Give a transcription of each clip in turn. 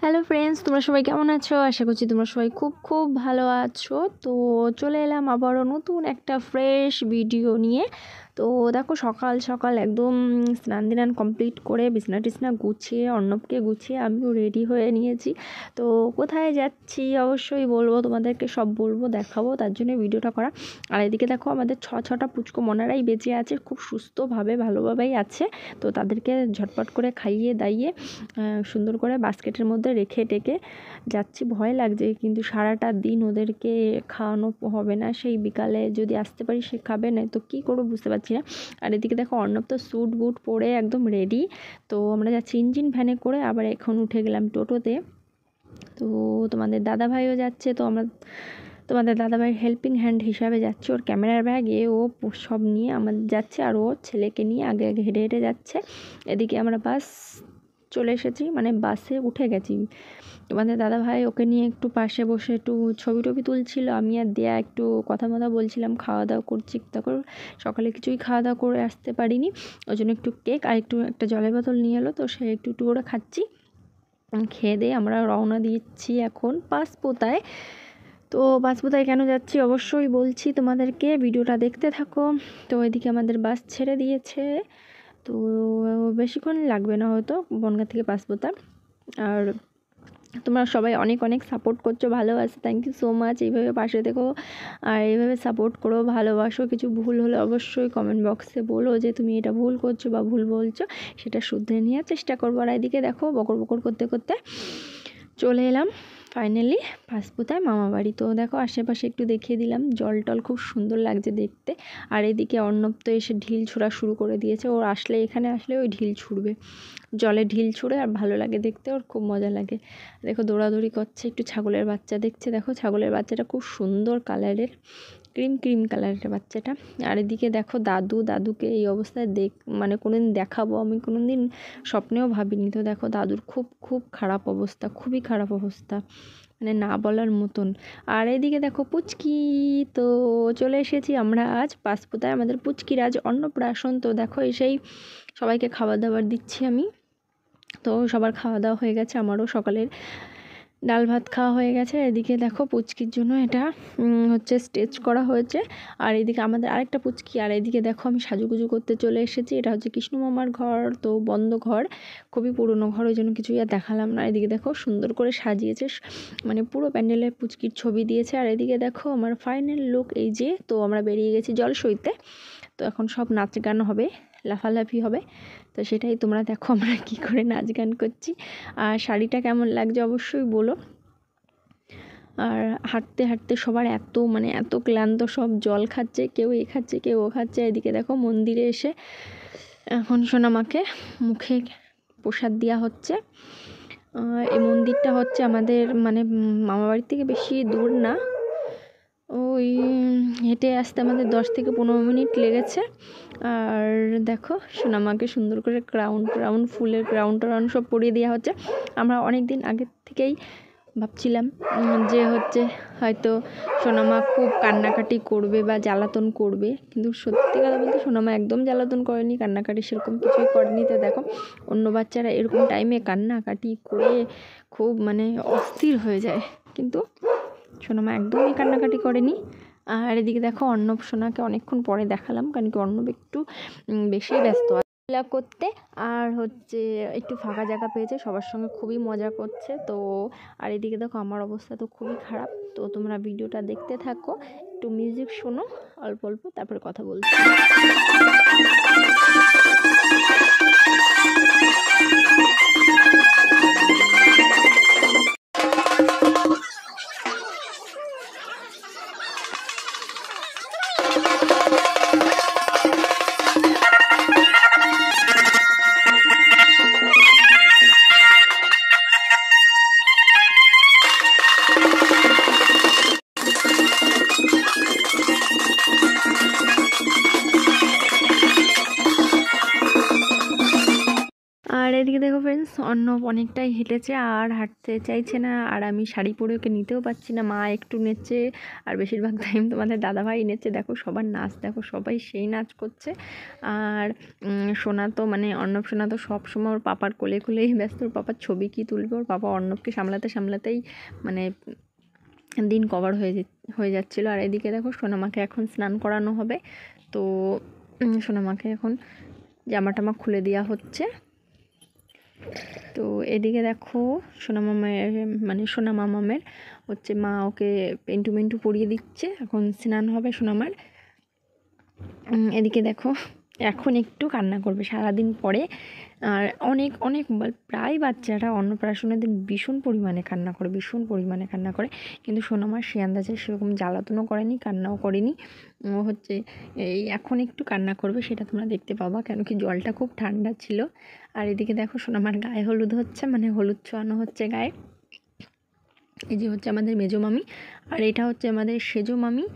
Hello friends, তোমরা সবাই কেমন আছো? আশা করছি তোমরা সবাই খুব খুব ভালো আছো। তো চলে এলাম আবারও নতুন একটা ফ্রেশ ভিডিও নিয়ে। তো দেখো সকাল সকাল একদম স্নান কমপ্লিট করে বিছনা টিছনা গুছিয়ে অর্ণবকে গুছিয়ে আমিও রেডি হয়ে নিয়েছি। তো কোথায় যাচ্ছি অবশ্যই বলবো, তোমাদেরকে সব বলবো, দেখাবো, তার জন্য ভিডিওটা করা। আর এদিকে দেখো আমাদের ছটা পুচকো মনারাই বেঁচে আছে, খুব সুস্থভাবে ভালোভাবেই আছে। তো তাদেরকে ঝটপট করে খাইয়ে দাইয়ে সুন্দর করে বাস্কেটের মধ্যে রেখে টেকে যাচ্ছি। ভয় লাগছে, কিন্তু সারাটা দিন ওদেরকে খাওয়ানো হবে না, সেই বিকালে যদি আসতে পারি সে খাবে না, তো কী করবো বুঝতে পারছি না। আর এদিকে দেখো অর্ণব তো স্যুট বুট পরে একদম রেডি। তো আমরা যাচ্ছি ইঞ্জিন ভ্যানে করে, আবার এখন উঠে গেলাম টোটোতে। তো তোমাদের দাদাভাইও যাচ্ছে, তো আমরা তোমাদের দাদাভাইয়ের হেল্পিং হ্যান্ড হিসাবে যাচ্ছে। ওর ক্যামেরার ব্যাগে ও সব নিয়ে আমাদের যাচ্ছে, আর ও ছেলেকে নিয়ে আগে আগে হেঁটে হেঁটে যাচ্ছে। এদিকে আমরা বাস চলে এসেছি, মানে বাসে উঠে গেছি। তোমাদের দাদাভাই ওকে নিয়ে একটু পাশে বসে একটু ছবি টবি তুলছিল, আমি আর দেয়া একটু কথা বলছিলাম, খাওয়া দাওয়া করছি। তখন সকালে কিছুই খাওয়া দাওয়া করে আসতে পারিনি, ওই জন্য একটু কেক আর একটা জলের বোতল নিয়ে এলো, তো সে একটু করে খাচ্ছি। খেয়ে দিয়ে আমরা রওনা দিচ্ছি এখন পাঁচপোতায়। তো পাঁচপোতায় কেন যাচ্ছি অবশ্যই বলছি তোমাদেরকে, ভিডিওটা দেখতে থাকো। তো এদিকে আমাদের বাস ছেড়ে দিয়েছে, তো বেশিক্ষণ লাগবে না হয়তো বনগাঁ থেকে পাঁচপোতা। আর তোমরা সবাই অনেক অনেক সাপোর্ট করছো, ভালোবাসো, থ্যাংক ইউ সো মাচ। এইভাবে পাশে দেখো আর এইভাবে সাপোর্ট করো, ভালোবাসো। কিছু ভুল হলে অবশ্যই কমেন্ট বক্সে বলো যে তুমি এটা ভুল করছো বা ভুল বলছো, সেটা শুধরে নেওয়ার চেষ্টা করবো। আর এদিকে দেখো বকর বকর করতে করতে চলে এলাম ফাইনালি পাঁচপোতায় মামা বাড়ি। তো দেখো আশেপাশে একটু দেখিয়ে দিলাম, জল টল খুব সুন্দর লাগছে দেখতে। আর এদিকে অর্ণব তো এসে ঢিল ছোড়া শুরু করে দিয়েছে, ওর আসলে এখানে আসলে ওই ঢিল ছুড়বে, জলে ঢিল ছুঁড়ে, আর ভালো লাগে দেখতে, ওর খুব মজা লাগে। দেখো দৌড়াদৌড়ি করছে, একটু ছাগলের বাচ্চা দেখছে, দেখো ছাগলের বাচ্চাটা খুব সুন্দর কালারের, ক্রিম কালারের বাচ্চাটা। আর এদিকে দেখো দাদুকে এই অবস্থায় মানে কোনোদিন দেখাবো আমি কোনোদিন স্বপ্নেও ভাবিনি। তো দেখো দাদুর খুব খুব খারাপ অবস্থা, খুবই খারাপ অবস্থা, মানে না বলার মতন। আর এদিকে দেখো পুচকি, তো চলে এসেছি আমরা আজ পাঁচপোতায়, আমাদের পুচকির আজ অন্নপ্রাশন। তো দেখো এসেই সবাইকে খাবার দাবার দিচ্ছি আমি। তো সবার খাওয়া দাওয়া হয়ে গেছে, আমারও সকালের ডাল ভাত খাওয়া হয়ে গেছে। এদিকে দেখো পুচকির জন্য এটা হচ্ছে স্টেজ করা হয়েছে, আর এদিকে আমাদের আরেকটা পুচকি। আর এদিকে দেখো আমি সাজুগুজু করতে চলে এসেছি, এটা হচ্ছে কৃষ্ণ মামার ঘর, তো বন্ধ ঘর, খুবই পুরনো ঘর, ওই জন্য কিছুই আর দেখালাম না। এদিকে দেখো সুন্দর করে সাজিয়েছে, মানে পুরো প্যান্ডেলে পুচকির ছবি দিয়েছে। আর এদিকে দেখো আমার ফাইনাল লুক এই যে। তো আমরা বেরিয়ে গেছি জল সইতে, তো এখন সব নাচ গান হবে, লাফালাফি হবে। তো সেটাই তোমরা দেখো আমরা কি করে নাচ গান করছি। আর শাড়িটা কেমন লাগছে অবশ্যই বলো। আর হাঁটতে হাঁটতে সবার এত ক্লান্ত, সব জল খাচ্ছে, কেউ এ খাচ্ছে কেউ ও খাচ্ছে। এদিকে দেখো মন্দিরে এসে এখন সোনামাকে মুখে প্রসাদ দেওয়া হচ্ছে। এই মন্দিরটা হচ্ছে আমাদের মানে মামাবাড়ির থেকে বেশি দূর না, ওই হেঁটে আসতে আমাদের 10 থেকে 15 মিনিট লেগেছে। আর দেখো সোনামাকে সুন্দর করে ক্রাউন ফুলের ক্রাউন সব পরিয়ে দেওয়া হচ্ছে। আমরা অনেক দিন আগে থেকেই ভাবছিলাম যে হচ্ছে হয়তো সোনামা খুব কান্নাকাটি করবে বা জ্বালাতন করবে, কিন্তু সত্যি কথা বলতে সোনামা একদম জ্বালাতন করেনি, কান্নাকাটি সেরকম কিছুই করেনি। তো দেখো অন্য বাচ্চারা এরকম টাইমে কান্নাকাটি করে খুব মানে অস্থির হয়ে যায়, কিন্তু সোনামা একদমই কান্নাকাটি করেনি। আর এদিকে দেখো অর্ণব সোনাকে অনেকক্ষণ পরে দেখালাম, কারণ কি অর্ণব একটু বেশি ব্যস্ত করতে, আর হচ্ছে একটু ফাঁকা জায়গা পেয়েছে, সবার সঙ্গে খুবই মজা করছে। তো আর এদিকে দেখো আমার অবস্থা তো খুবই খারাপ। তো তোমরা ভিডিওটা দেখতে থাকো, একটু মিউজিক শোনো অল্প অল্প, তারপরে কথা বলছি। আর এদিকে দেখো ফ্রেন্ডস অর্ণব অনেকটাই হেঁটেছে আর হাঁটতে চাইছে না, আর আমি শাড়ি পরে ওকে নিতেও পারছি না। মা একটু নেচে আর বেশিরভাগ টাইম তোমাদের দাদাভাই নেচে। দেখো সবার নাচ, দেখো সবাই সেই নাচ করছে। আর সোনা তো মানে অর্ণব সোনা তো সবসময় ওর পাপার কোলে কোলেই ব্যস্ত। ওর পাপার ছবি কী তুলবে, ওর পাপা অর্ণবকে সামলাতে সামলাতেই মানে দিন কভার হয়ে যাচ্ছিলো। আর এদিকে দেখো সোনামাকে এখন স্নান করানো হবে। তো সোনামাকে এখন জামা টামা খুলে দেওয়া হচ্ছে। তো এদিকে দেখো সোনা মামামের হচ্ছে মা ওকে পেন্টু মেন্টু পরিয়ে দিচ্ছে, এখন স্নান হবে সোনামার। এদিকে দেখো এখন একটু কান্না করবে সারাদিন পরে। আর অনেক প্রায় বাচ্চারা অন্নপ্রাশনের দিন ভীষণ পরিমাণে কান্না করে, কিন্তু সোনামার সে আন্দাজে সেরকম জ্বালাতনও করেনি, কান্নাও করেনি। ও হচ্ছে এই এখন একটু কান্না করবে, সেটা তোমরা দেখতে পাবা, কেন কি জলটা খুব ঠান্ডা ছিল। আর এদিকে দেখো সোনামার গায়ে হলুদ হচ্ছে, মানে হলুদ ছোঁয়ানো হচ্ছে গায়ে। এই যে হচ্ছে আমাদের মেজো মামি, আর এটা হচ্ছে আমাদের সেজো মামি।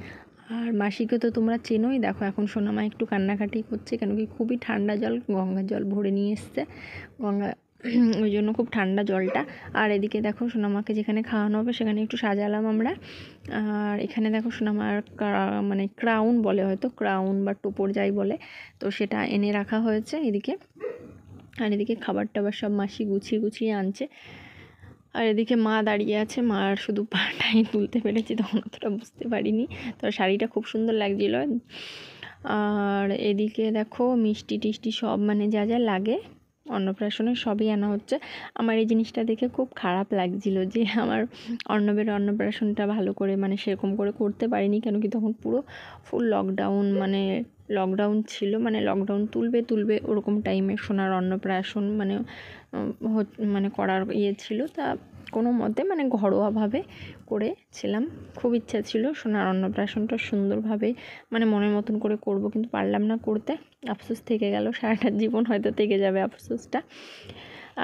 আর মাসিকে তো তোমরা চেনোই। দেখো এখন সোনামা একটু কান্নাকাটি করছে, কেন কি খুবই ঠান্ডা জল, গঙ্গার জল ভরে নিয়ে এসছে গঙ্গা, ওই জন্য খুব ঠান্ডা জলটা। আর এদিকে দেখো সোনামাকে যেখানে খাওয়ানো হবে সেখানে একটু সাজালাম আমরা। আর এখানে দেখো সোনামার মানে ক্রাউন বলে, হয়তো ক্রাউন বা টোপর যাই বলে, তো সেটা এনে রাখা হয়েছে এদিকে। আর এদিকে খাবার টাবার সব মাসি গুছিয়ে আনছে। আর এদিকে মা দাঁড়িয়ে আছে, মার শুধু পাটাই তুলতে পেরেছি, তখন অতটা বুঝতে পারিনি। তো শাড়িটা খুব সুন্দর লাগছিল। আর এদিকে দেখো মিষ্টি টিষ্টি সব মানে যা যা লাগে অন্নপ্রাশনে সবই আনা হচ্ছে। আমার এই জিনিসটা দেখে খুব খারাপ লাগছিল যে আমার অর্ণবের অন্নপ্রাশনটা ভালো করে মানে সেরকম করে করতে পারিনি, কেন কি তখন পুরো ফুল লকডাউন ছিল, মানে লকডাউন তুলবে ওরকম টাইমে সোনার অন্নপ্রাশন মানে করার ছিল। তা কোনো মতে মানে ঘরোয়াভাবে করেছিলাম। খুব ইচ্ছা ছিল সোনার অন্নপ্রাশনটা সুন্দরভাবে মানে মনের মতন করে করব, কিন্তু পারলাম না করতে। আফসোস থেকে গেল, সারাটা জীবন হয়তো থেকে যাবে আফসোসটা।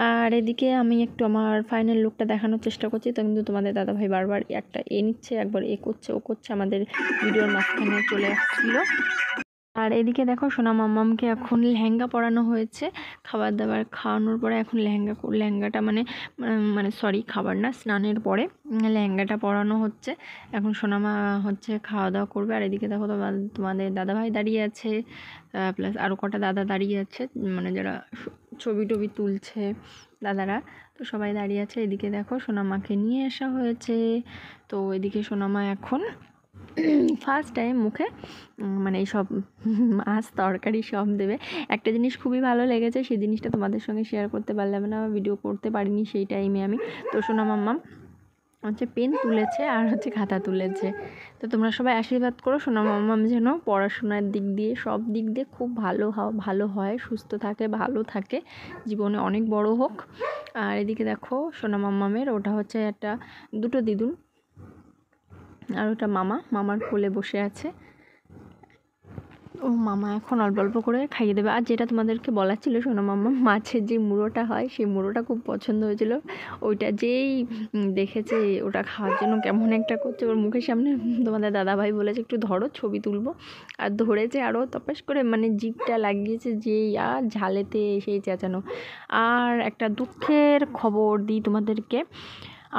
আর এদিকে আমি একটু আমার ফাইনাল লুকটা দেখানোর চেষ্টা করছি, তো কিন্তু তোমাদের দাদাভাই বারবার একটা নিচ্ছে, একবার করছে ও করছে, আমাদের ভিডিওর মাঝখানে চলে আসছিলো। আর এদিকে দেখো সোনা মাম্মামকে এখন লেহেঙ্গা পরানো হয়েছে। খাবার দাবার খাওয়ানোর পরে এখন লেহেঙ্গাটা মানে সরি খাবার না, স্নানের পরে লেহেঙ্গাটা পরানো হচ্ছে। এখন সোনামা হচ্ছে খাওয়া দাওয়া করবে। আর এদিকে দেখো তোমাদের দাদাভাই দাঁড়িয়ে আছে, প্লাস আরও কটা দাদা দাঁড়িয়ে আছে, মানে যারা ছবি টবি তুলছে দাদারা, তো সবাই দাঁড়িয়ে আছে। এদিকে দেখো সোনামাকে নিয়ে আসা হয়েছে। তো এদিকে সোনামা এখন ফার্স্ট টাইম মুখে মানে এইসব মাছ তরকারি সব দেবে। একটা জিনিস খুবই ভালো লেগেছে, সেই জিনিসটা তোমাদের সঙ্গে শেয়ার করতে পারলাম না, ভিডিও করতে পারিনি সেই টাইমে আমি। তো সোনা মাম্মাম হচ্ছে পেন তুলেছে আর হচ্ছে খাতা তুলেছে। তো তোমরা সবাই আশীর্বাদ করো সোনা মাম্মাম যেন পড়াশোনার দিক দিয়ে সব দিক দিয়ে খুব ভালো হয়, সুস্থ থাকে, ভালো থাকে, জীবনে অনেক বড় হোক। আর এদিকে দেখো সোনা মাম্মামের ওটা হচ্ছে একটা দুটো দিদুন, আর ওটা মামার কোলে বসে আছে। ও মামা এখন অল্প অল্প করে খাইয়ে দেবে। আর যেটা তোমাদেরকে বলা ছিল সোনা মাম্মা, মাছের যে মুড়োটা হয় সেই মুড়োটা খুব পছন্দ হয়েছিল। ওইটা যেই দেখেছে ওটা খাওয়ার জন্য কেমন একটা করছে ওর মুখের সামনে। তোমাদের দাদাভাই বলেছে একটু ধরো ছবি তুলবো, আর ধরেছে, আরও তপাস করে মানে জিভটা লাগিয়েছে যেই, আর ঝালেতে সেই চেঁচানো। আর একটা দুঃখের খবর দিই তোমাদেরকে,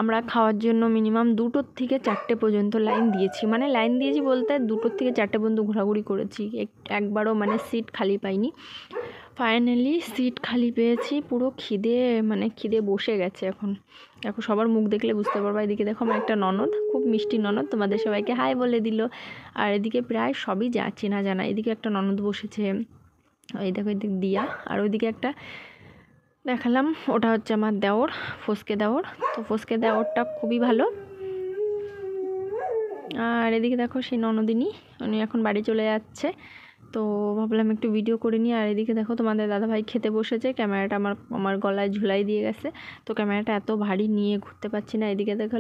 আমরা খাওয়ার জন্য মিনিমাম 2টোর থেকে 4টে পর্যন্ত লাইন দিয়েছি, মানে লাইন দিয়েছি বলতে 2টোর থেকে 4টে পর্যন্ত ঘোরাঘুরি করেছি, একবারও মানে সিট খালি পাইনি। ফাইনালি সিট খালি পেয়েছি, পুরো খিদে বসে গেছে। এখন সবার মুখ দেখলে বুঝতে পারবো। এদিকে দেখো আমার একটা ননদ, খুব মিষ্টি ননদ, তোমাদের সবাইকে হাই বলে দিল। আর এদিকে প্রায় সবই চেনা জানা। এদিকে একটা ননদ বসেছে, এই দেখো এদিকে দিয়া, আর ওইদিকে একটা দেখালাম, ওটা হচ্ছে আমার দেওর, ফসকে দেওর। তো ফসকে দেওরটা খুবই ভালো। আর এদিকে দেখো সেই ননদিনী, উনি এখন বাড়ি চলে যাচ্ছে, তো ভাবলাম একটু ভিডিও করে নিই। আর এদিকে দেখো তোমাদের দাদাভাই খেতে বসেছে, ক্যামেরাটা আমার গলায় ঝুলাই দিয়ে গেছে, তো ক্যামেরাটা এত ভারী নিয়ে ঘুরতে পারছি না। এদিকে দেখো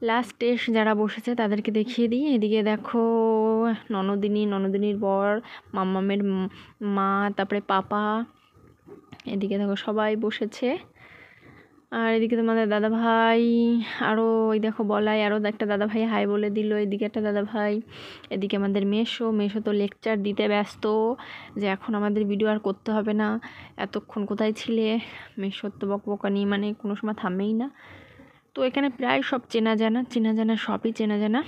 লাস্ট এস যারা বসেছে তাদেরকে দেখিয়ে দিই। এদিকে দেখো ননদিনীর বর, মাম্মামের মা, তারপরে পাপা, এদিকে দেখো সবাই বসেছে। আর এদিকে তোমাদের দাদা ভাই আরও ওই দেখো বলাই আরও একটা দাদা ভাই হাই বলে দিল, এদিকে একটা দাদা ভাই, এদিকে আমাদের মেশো তো লেকচার দিতে ব্যস্ত যে এখন আমাদের ভিডিও আর করতে হবে না, এতক্ষণ কোথায় ছিলে। মেশোর তো বকবকানি মানে কোনো সময় থামেই না। তো এখানে প্রায় সব চেনা জানা সবই চেনা জানা।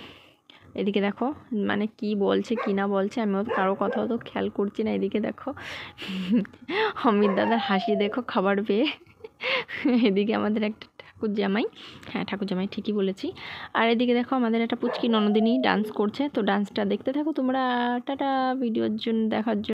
এদিকে দেখো মানে কি বলছে কি না বলছে আমিও কারো কথাও তো খেয়াল করছি না। এদিকে দেখো অমিত দাদার হাসি দেখো খাবার পেয়ে। এদিকে আমাদের একটা ঠাকুর জামাই, হ্যাঁ ঠাকুর জামাই ঠিকই বলেছি। আর এদিকে দেখো আমাদের একটা পুচকি ননদিনী ডান্স করছে, তো ডান্সটা দেখতে থাকো তোমরা। টাটা, ভিডিওর জন্য দেখার জন্য।